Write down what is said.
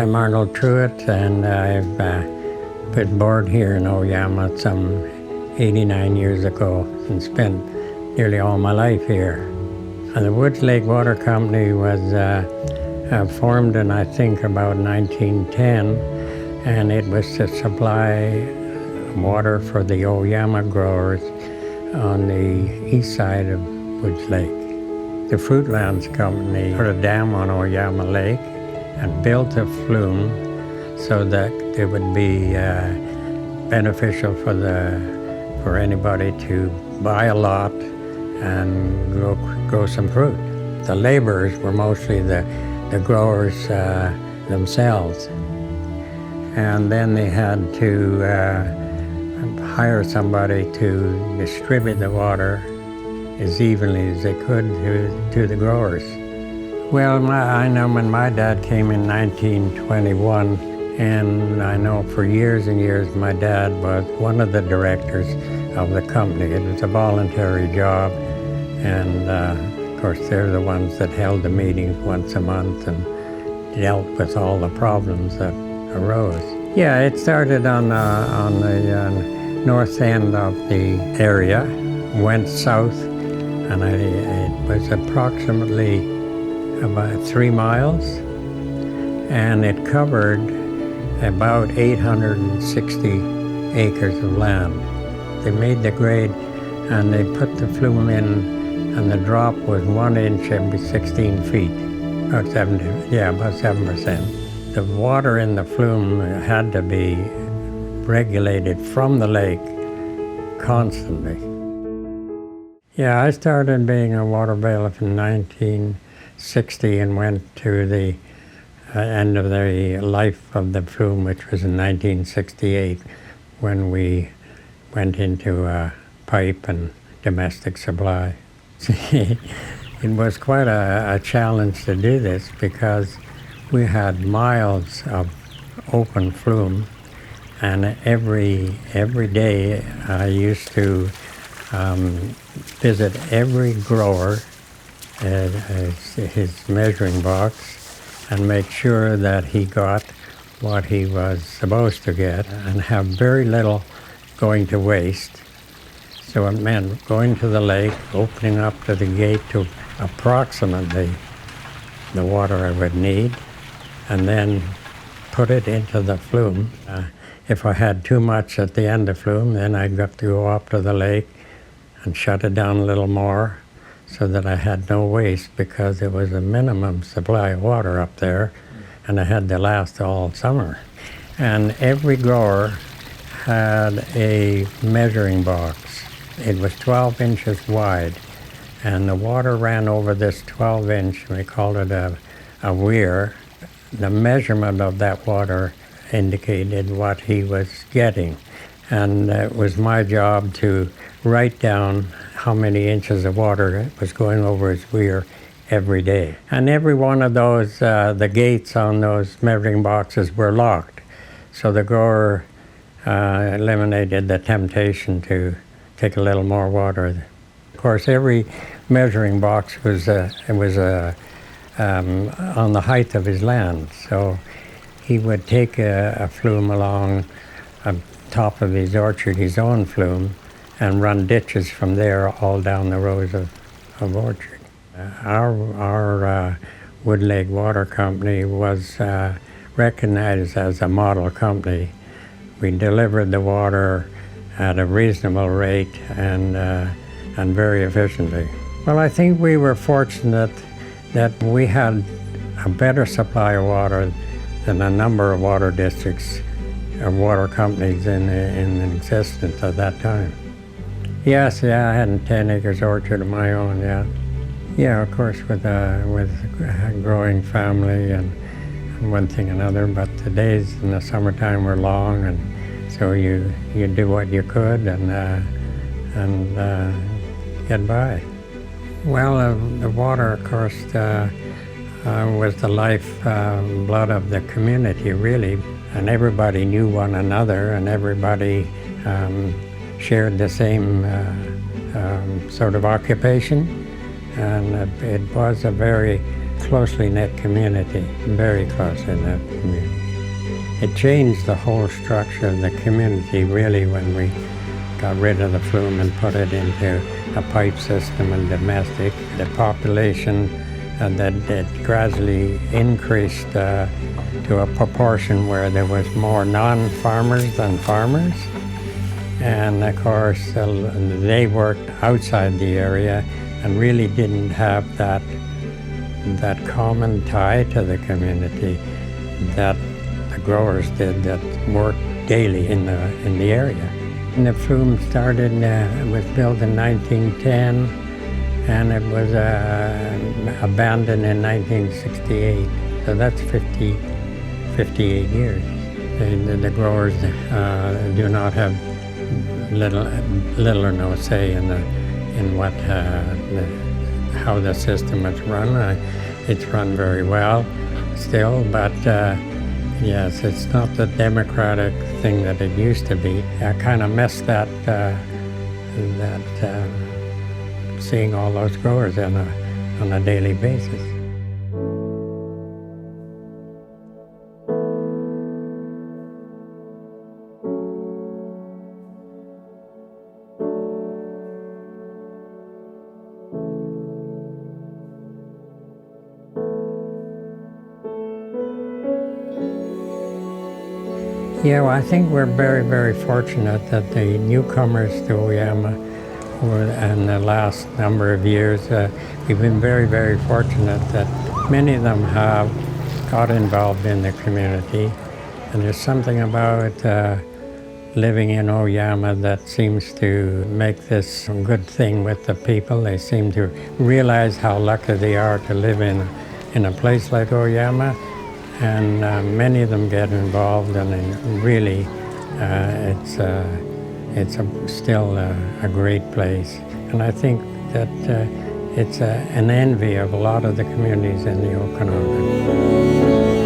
I'm Arnold Trewhitt, and I've been born here in Oyama some 89 years ago and spent nearly all my life here. And the Woods Lake Water Company was formed in, I think, about 1910, and it was to supply water for the Oyama growers on the east side of Woods Lake. The Fruitlands Company put a dam on Oyama Lake and built a flume so that it would be beneficial for anybody to buy a lot and grow some fruit. The laborers were mostly the growers themselves, and then they had to hire somebody to distribute the water as evenly as they could to the growers. Well, I know when my dad came in 1921, and I know for years and years my dad was one of the directors of the company. It was a voluntary job, and of course they're the ones that held the meetings once a month and dealt with all the problems that arose. Yeah, it started on the north end of the area, went south, and it was approximately about 3 miles, and it covered about 860 acres of land. They made the grade and they put the flume in, and the drop was 1 inch every 16 feet, about 7%. The water in the flume had to be regulated from the lake constantly. Yeah, I started being a water bailiff in 1960 and went to the end of the life of the flume, which was in 1968, when we went into pipe and domestic supply. It was quite a challenge to do this because we had miles of open flume, and every day I used to visit every grower at his measuring box and make sure that he got what he was supposed to get and have very little going to waste. So it meant going to the lake, opening up to the gate to approximately the water I would need, and then put it into the flume. If I had too much at the end of flume, then I'd have to go up to the lake and shut it down a little more so that I had no waste, because there was a minimum supply of water up there, and it had to last all summer. And every grower had a measuring box. It was 12 inches wide, and the water ran over this 12-inch, we called it a weir. The measurement of that water indicated what he was getting, and it was my job to write down how many inches of water was going over his weir every day. And every one of those, the gates on those measuring boxes were locked, so the grower eliminated the temptation to take a little more water. Of course, every measuring box was on the height of his land, so he would take a flume along top of his orchard, his own flume, and run ditches from there all down the rows of orchard. Our Wood Lake Water Company was recognized as a model company. We delivered the water at a reasonable rate and very efficiently. Well, I think we were fortunate that we had a better supply of water than a number of water districts or water companies in existence at that time. Yes, yeah, I had a 10 acres orchard of my own, yeah. Yeah, of course, with a growing family and one thing and another, but the days in the summertime were long, and so you do what you could and get by. Well, the water, of course, was the life blood of the community, really, and everybody knew one another, and everybody shared the same sort of occupation, and it was a very closely knit community, very closely knit community. It changed the whole structure of the community really when we got rid of the flume and put it into a pipe system and domestic. The population that gradually increased to a proportion where there was more non-farmers than farmers. And of course, they worked outside the area and really didn't have that common tie to the community that the growers did that worked daily in the area. And the Flume started, was built in 1910, and it was abandoned in 1968. So that's 58 years. The growers do not have little or no say in what how the system is run. It's run very well still, but yes, it's not the democratic thing that it used to be. I kind of miss that seeing all those growers on a daily basis. Yeah, well, I think we're very, very fortunate that the newcomers to Oyama in the last number of years, we've been very, very fortunate that many of them have got involved in the community. And there's something about living in Oyama that seems to make this a good thing with the people. They seem to realize how lucky they are to live in a place like Oyama. And many of them get involved, and really, it's still a great place. And I think that it's an envy of a lot of the communities in the Okanagan.